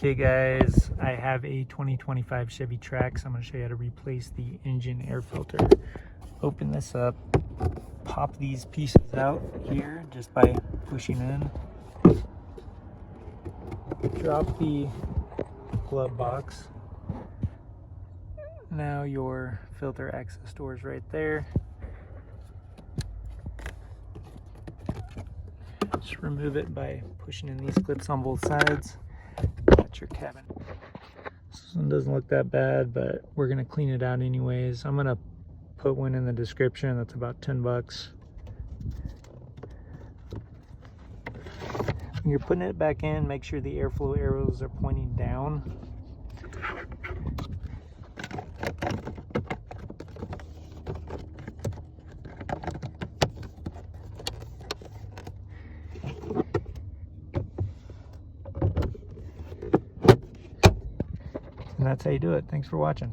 Okay guys, I have a 2025 Chevy Trax. I'm going to show you how to replace the engine air filter. Open this up, pop these pieces out here just by pushing in. Drop the glove box. Now your filter access door is right there. Just remove it by pushing in these clips on both sides. That's your cabin. This one doesn't look that bad, but we're gonna clean it out anyways. I'm gonna put one in the description. That's about 10 bucks. When you're putting it back in, make sure the airflow arrows are pointing down. And that's how you do it. Thanks for watching.